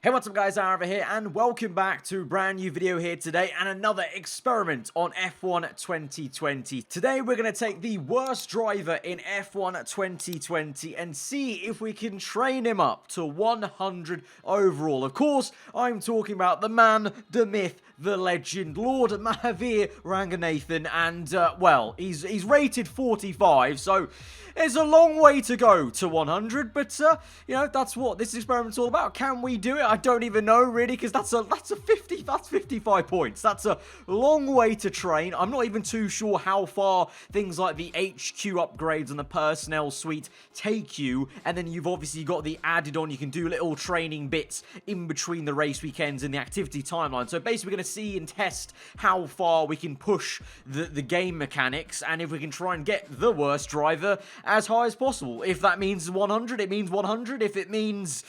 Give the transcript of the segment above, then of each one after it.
Hey, what's up guys, Arva here, and welcome back to a brand new video here today, and another experiment on F1 2020. Today we're going to take the worst driver in F1 2020 and see if we can train him up to 100 overall. Of course, I'm talking about the man, the myth, the legend, Lord Mahavir Raghunathan, and, well, he's rated 45, so there's a long way to go to 100, but, you know, that's what this experiment's all about. Can we do it? I don't even know, really, because that's 55 points. That's a long way to train. I'm not even too sure how far things like the HQ upgrades and the personnel suite take you, and then you've obviously got the added on. You can do little training bits in between the race weekends and the activity timeline. So basically, we're going to see and test how far we can push the game mechanics, and if we can try and get the worst driver as high as possible. If that means 100, it means 100. If it means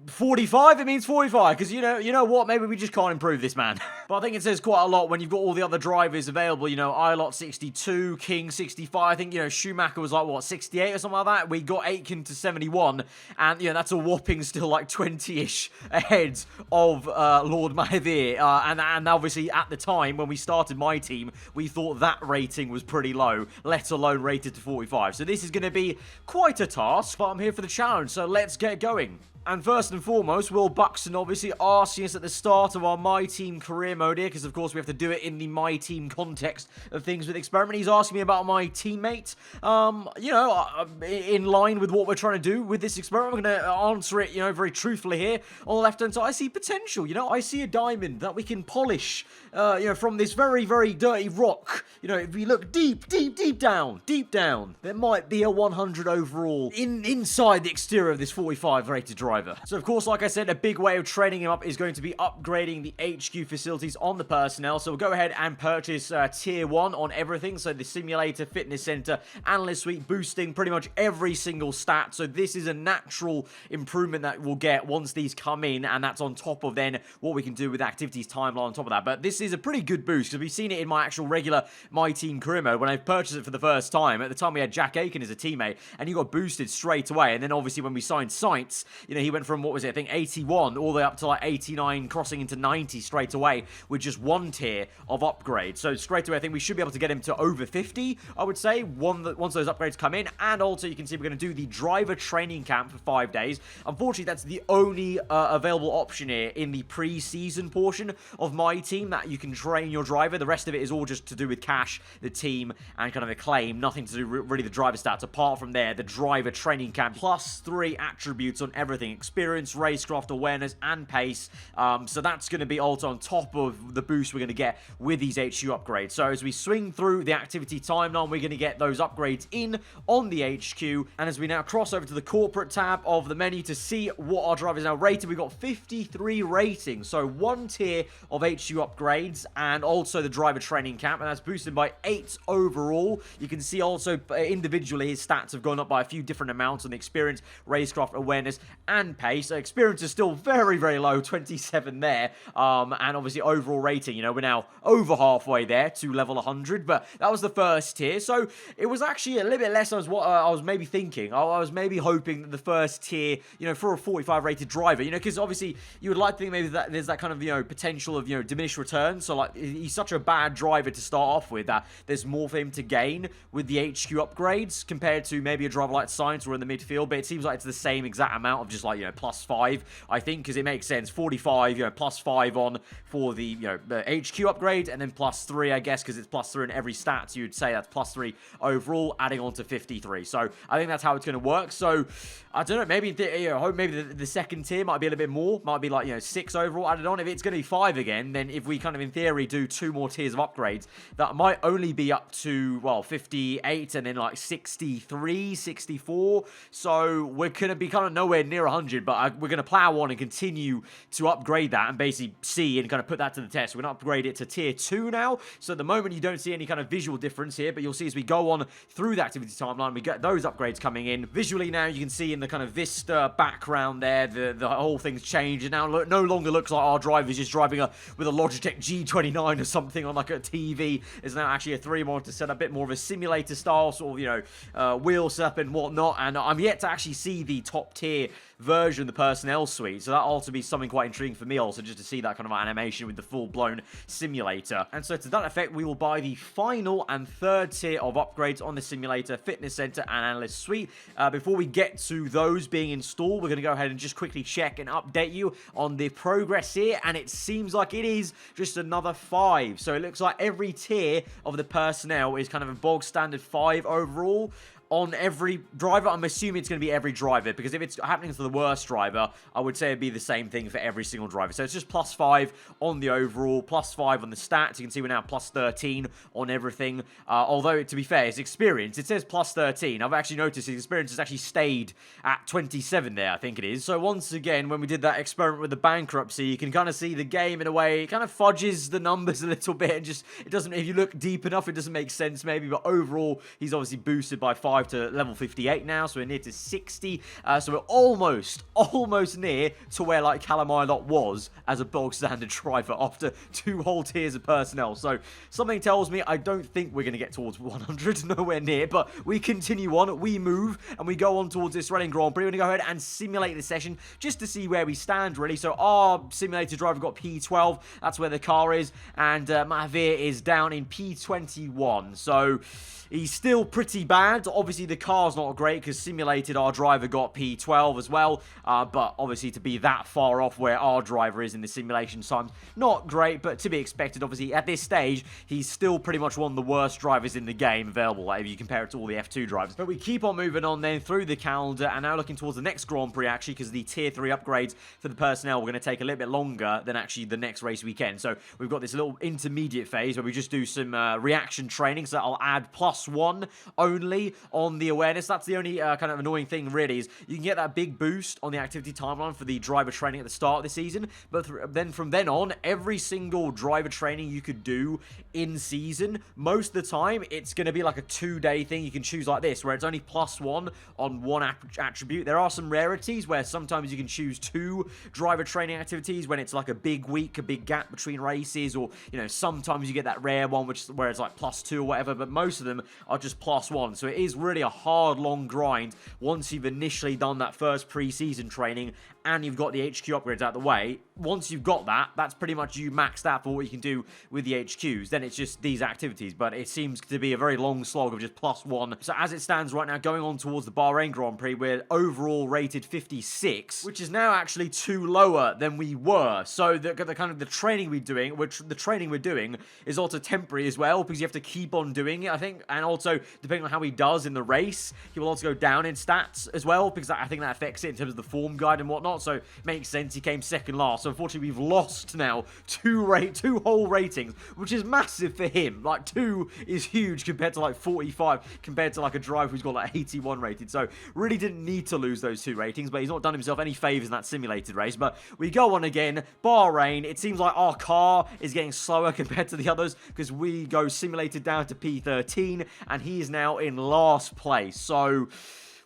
45, it means 45, because you know what, maybe we just can't improve this man. But I think it says quite a lot when you've got all the other drivers available, you know, Ilott 62, King 65, I think, you know, Schumacher was like, what, 68 or something like that? We got Aitken to 71, and, you know, that's a whopping still like 20-ish ahead of Lord Mahavir, and obviously at the time when we started my team, we thought that rating was pretty low, let alone rated to 45. So this is going to be quite a task, but I'm here for the challenge, so let's get going. And first and foremost, Will Buxton obviously asking us at the start of our My Team career mode here, because of course we have to do it in the My Team context of things with the experiment. He's asking me about my teammate. You know, in line with what we're trying to do with this experiment, we're going to answer it, you know, very truthfully here. On the left-hand side, I see potential, you know, I see a diamond that we can polish, you know, from this very, very dirty rock. You know, if we look deep down, there might be a 100 overall inside the exterior of this 45 rated driver. So, of course, like I said, a big way of training him up is going to be upgrading the HQ facilities on the personnel. So we'll go ahead and purchase Tier 1 on everything. So the simulator, fitness center, analyst suite, boosting pretty much every single stat. So this is a natural improvement that we'll get once these come in, and that's on top of then what we can do with activities timeline on top of that. But this is a pretty good boost, because we've seen it in my actual regular My Team career mode when I purchased it for the first time. At the time, we had Jack Aitken as a teammate, and you got boosted straight away. And then, obviously, when we signed Sainz, you know, he went from, what was it, I think 81 all the way up to like 89, crossing into 90 straight away with just one tier of upgrade. So straight away, I think we should be able to get him to over 50, I would say, once those upgrades come in. And also, you can see we're going to do the driver training camp for 5 days. Unfortunately, that's the only available option here in the pre-season portion of My Team that you can train your driver. The rest of it is all just to do with cash, the team, and kind of acclaim. Nothing to do really the driver stats. Apart from there, the driver training camp, plus 3 attributes on everything: experience, racecraft, awareness, and pace. So that's going to be also on top of the boost we're going to get with these HQ upgrades. So as we swing through the activity timeline, we're going to get those upgrades in on the HQ. And as we now cross over to the corporate tab of the menu to see what our driver is now rated, we've got 53 ratings. So 1 tier of HQ upgrades, and also the driver training camp, and that's boosted by 8 overall. You can see also individually his stats have gone up by a few different amounts on the experience, racecraft, awareness, and pace. So experience is still very, very low, 27 there. And obviously overall rating, you know, we're now over halfway there to level 100, but that was the first tier. So it was actually a little bit less than what I was maybe thinking. I was maybe hoping that the first tier, you know, for a 45 rated driver, you know, because obviously you would like to think maybe that there's that kind of, you know, potential of, you know, diminished returns. So like, he's such a bad driver to start off with that there's more for him to gain with the HQ upgrades compared to maybe a driver like Sainz or in the midfield. But it seems like it's the same exact amount of just like, you know, plus 5, I think, because it makes sense. 45, you know, plus 5 on for the, you know, the HQ upgrade, and then plus 3, I guess, because it's plus 3 in every stat, so you'd say that's plus 3 overall, adding on to 53. So I think that's how it's going to work. So I don't know, maybe, you know, maybe the second tier might be a little bit more, might be like, you know, 6 overall added on. If it's going to be 5 again, then if we kind of in theory do 2 more tiers of upgrades, that might only be up to, well, 58 and then like 63, 64. So we're going to be kind of nowhere near 100, but we're going to plow on and continue to upgrade that and basically see and kind of put that to the test. We're going to upgrade it to tier 2 now. So at the moment, you don't see any kind of visual difference here, but you'll see as we go on through the activity timeline, we get those upgrades coming in. Visually now, you can see in the kind of Vista background there, the whole thing's changed. And now no longer looks like our driver's just driving with a Logitech G29 or something on like a TV. It's now actually a 3 monitor setup, a bit more of a simulator style sort of, you know, wheel setup and whatnot. And I'm yet to actually see the top tier version of the personnel suite. So that'll also be something quite intriguing for me also, just to see that kind of animation with the full-blown simulator. And so to that effect, we will buy the final and third tier of upgrades on the simulator, fitness center, and analyst suite. Before we get to those being installed, we're going to go ahead and just quickly check and update you on the progress here, and it seems like it is just another 5. So it looks like every tier of the personnel is kind of a bog standard 5 overall on every driver. I'm assuming it's going to be every driver, because if it's happening to the worst driver, I would say it'd be the same thing for every single driver. So it's just +5 on the overall, +5 on the stats. You can see we're now +13 on everything. Although, to be fair, his experience, it says +13. I've actually noticed his experience has actually stayed at 27 there, I think it is. So once again, when we did that experiment with the bankruptcy, you can kind of see the game in a way, it kind of fudges the numbers a little bit, and just, it doesn't, if you look deep enough, it doesn't make sense maybe, but overall, he's obviously boosted by 5 to level 58 now, so we're near to 60. So we're almost near to where like Calamilot was as a bog standard driver after 2 whole tiers of personnel. So something tells me I don't think we're going to get towards 100, nowhere near, but we continue on, we move, and we go on towards this running Grand Prix. We're going to go ahead and simulate the session just to see where we stand, really. So our simulator driver got P12, that's where the car is, and Mahavir is down in P21. So he's still pretty bad. Obviously, the car's not great because simulated our driver got P12 as well. But obviously, to be that far off where our driver is in the simulation times, not great, but to be expected. Obviously, at this stage, he's still pretty much one of the worst drivers in the game available, like, if you compare it to all the F2 drivers. But we keep on moving on then through the calendar, and now looking towards the next Grand Prix, actually, because the Tier 3 upgrades for the personnel were going to take a little bit longer than actually the next race weekend. So we've got this little intermediate phase where we just do some reaction training, so I'll add +1 only on the awareness. That's the only kind of annoying thing, really, is you can get that big boost on the activity timeline for the driver training at the start of the season, but then from then on, every single driver training you could do in season, most of the time, it's going to be like a 2-day thing. You can choose like this, where it's only +1 on one attribute. There are some rarities where sometimes you can choose 2 driver training activities when it's like a big week, a big gap between races, or, you know, sometimes you get that rare one where it's like +2 or whatever, but most of them are just +1. So it is really a hard, long grind once you've initially done that first pre-season training and you've got the HQ upgrades out the way. Once you've got that, that's pretty much you maxed out for what you can do with the HQs. Then it's just these activities, but it seems to be a very long slog of just +1. So as it stands right now, going on towards the Bahrain Grand Prix, we're overall rated 56, which is now actually 2 lower than we were. So the kind of the training we're doing, is also temporary as well, because you have to keep on doing it, I think, and also depending on how he does in the race, he will also go down in stats as well, because I think that affects it in terms of the form guide and whatnot. So it makes sense. He came second last. So unfortunately, we've lost now 2 whole ratings, which is massive for him. Like 2 is huge compared to like 45, compared to like a driver who's got like 81 rated. So really didn't need to lose those 2 ratings, but he's not done himself any favors in that simulated race. But we go on again. Bahrain, it seems like our car is getting slower compared to the others, because we go simulated down to P13, and he is now in last place. So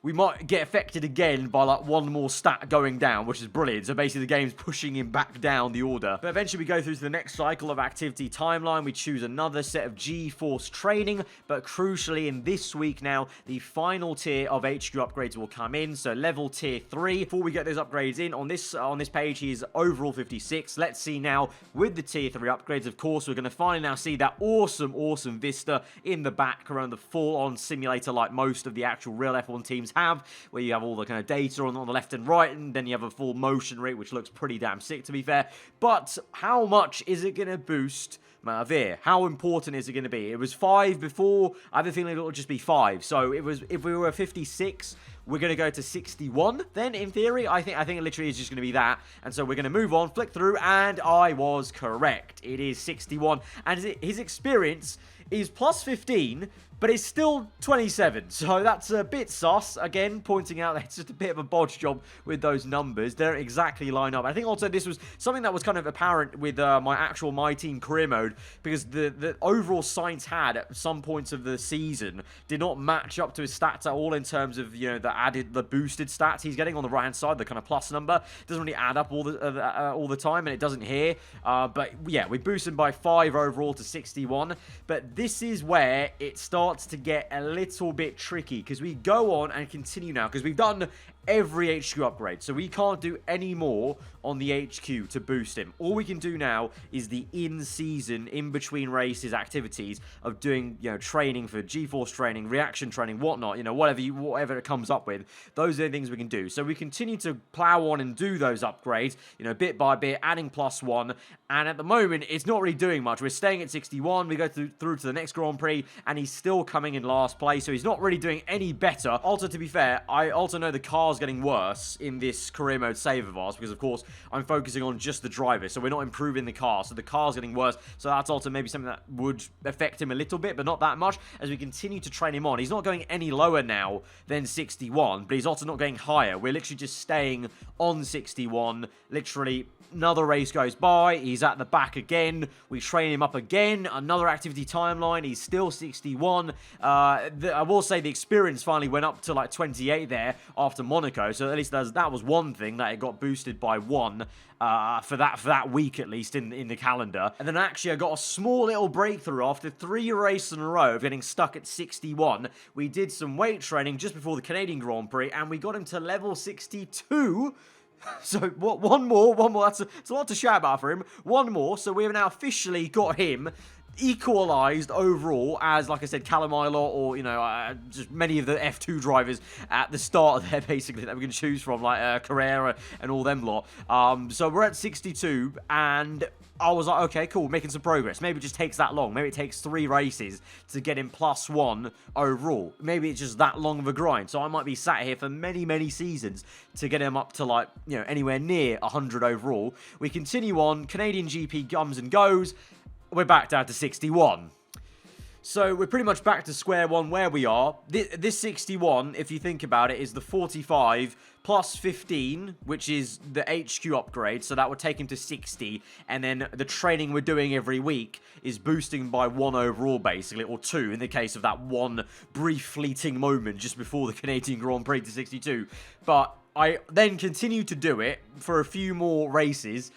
we might get affected again by like 1 more stat going down, which is brilliant. So basically the game's pushing him back down the order. But eventually we go through to the next cycle of activity timeline. We choose another set of G-Force training, but crucially in this week now, the final tier of HQ upgrades will come in. So level tier 3. Before we get those upgrades in, on this page, he is overall 56. Let's see now with the tier 3 upgrades. Of course, we're going to finally now see that awesome vista in the back around the full-on simulator like most of the actual real F1 teams have, where you have all the kind of data on the left and right, and then you have a full motion rate, which looks pretty damn sick, to be fair. But how much is it going to boost Mahavir? How important is it going to be? It was 5 before. I have a feeling it'll just be 5. So if we were 56, we're going to go to 61. Then, in theory, I think it literally is just going to be that. And so we're going to move on, flick through, and I was correct. It is 61. And his experience is +15, but it's still 27, so that's a bit sus. Again, pointing out that it's just a bit of a bodge job with those numbers. They don't exactly line up. I think also this was something that was kind of apparent with my team career mode, because the overall science had at some points of the season did not match up to his stats at all in terms of, you know, the boosted stats he's getting on the right hand side, the kind of plus number. It doesn't really add up all the time, and it doesn't here. But yeah, we boosted by 5 overall to 61. But this is where it starts to get a little bit tricky, because we go on and continue now, because we've done every HQ upgrade. So we can't do any more on the HQ to boost him. All we can do now is the in-season, in-between races activities of doing, training for G-Force training, reaction training, whatnot, whatever it comes up with. Those are the things we can do. So we continue to plow on and do those upgrades, bit by bit, adding +1. And at the moment, it's not really doing much. We're staying at 61. We go through to the next Grand Prix, and he's still coming in last place. So he's not really doing any better. Also, to be fair, I also know the car's getting worse in this career mode save of ours, because of course I'm focusing on just the driver, so we're not improving the car, so the car's getting worse. So that's also maybe something that would affect him a little bit, but not that much, as we continue to train him on. He's not going any lower now than 61, but he's also not going higher. We're literally just staying on 61. Literally, another race goes by, he's at the back again, we train him up again, another activity timeline, he's still 61. I will say the experience finally went up to like 28 there after Monaco, so at least that was one thing, that it got boosted by 1 for that week at least in the calendar. And then actually I got a small little breakthrough after 3 races in a row of getting stuck at 61. We did some weight training just before the Canadian Grand Prix, and we got him to level 62. So, one more, that's a lot to shout about for him. One more, so we have now officially got him equalized overall as, like I said, Calamilo or, just many of the F2 drivers at the start there, basically, that we can choose from, like Carrera and all them lot. So we're at 62, and I was like, okay, cool, making some progress. Maybe it just takes that long. Maybe it takes 3 races to get him +1 overall. Maybe it's just that long of a grind. So I might be sat here for many, many seasons to get him up to, like, anywhere near 100 overall. We continue on. Canadian GP comes and goes. We're back down to 61. So we're pretty much back to square one where we are. This 61, if you think about it, is the 45 plus 15, which is the HQ upgrade. So that would take him to 60. And then the training we're doing every week is boosting by 1 overall, basically, or 2 in the case of that one brief fleeting moment just before the Canadian Grand Prix to 62. But I then continue to do it for a few more races,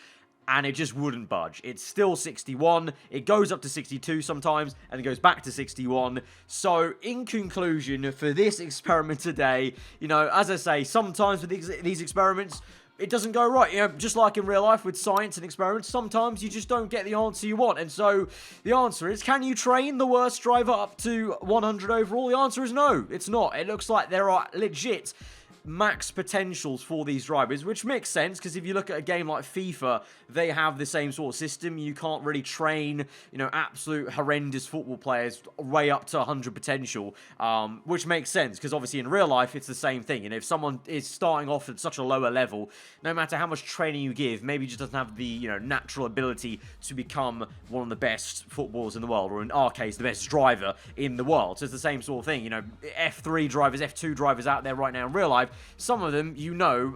and it just wouldn't budge. It's still 61. It goes up to 62 sometimes, and it goes back to 61. So, in conclusion, for this experiment today, as I say, sometimes with these experiments, it doesn't go right. Just like in real life with science and experiments, sometimes you just don't get the answer you want. And so, the answer is, can you train the worst driver up to 100 overall? The answer is no, it's not. It looks like there are legit max potentials for these drivers, which makes sense, because if you look at a game like FIFA, they have the same sort of system. You can't really train, absolute horrendous football players way up to 100 potential, which makes sense, because obviously in real life, it's the same thing. And if someone is starting off at such a lower level, no matter how much training you give, maybe just doesn't have the, natural ability to become one of the best footballers in the world, or in our case, the best driver in the world. So it's the same sort of thing, F3 drivers, F2 drivers out there right now in real life, some of them,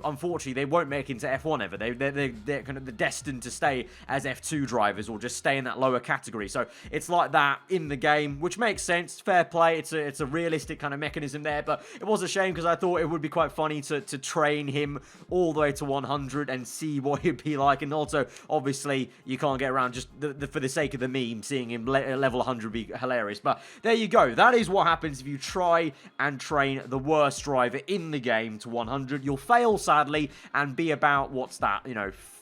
unfortunately, they won't make it into F1 ever. They're kind of destined to stay as F2 drivers or just stay in that lower category. So it's like that in the game, which makes sense. Fair play. It's a realistic kind of mechanism there. But it was a shame, because I thought it would be quite funny to train him all the way to 100 and see what he'd be like. And also, obviously, you can't get around just for the sake of the meme, seeing him level 100 would be hilarious. But there you go. That is what happens if you try and train the worst driver in the game to 100. You'll fail, sadly, and be about,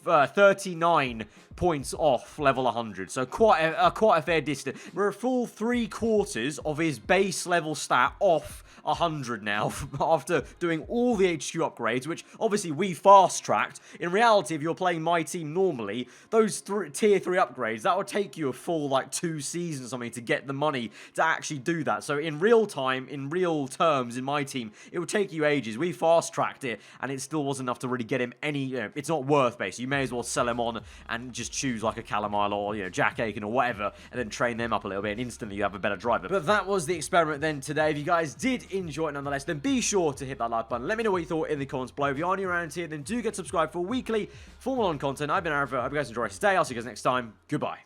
39 points off level 100. So quite a fair distance. We're a full 3/4 of his base level stat off 100 now, after doing all the HQ upgrades, which obviously we fast-tracked. In reality, if you're playing my team normally, those tier 3 upgrades, that would take you a full, 2 seasons or something to get the money to actually do that. So in real time, in real terms, in my team, it would take you ages. We fast-tracked it, and it still wasn't enough to really get him any, it's not worth, basically. You may as well sell him on and just choose, a Calamile or, Jack Aiken or whatever, and then train them up a little bit, and instantly you have a better driver. But that was the experiment then today. If you guys did enjoy it nonetheless, then be sure to hit that like button. Let me know what you thought in the comments below. If you are new around here, then do get subscribed for weekly Formula 1 content. I've been Arthur. I hope you guys enjoy today. I'll see you guys next time. Goodbye.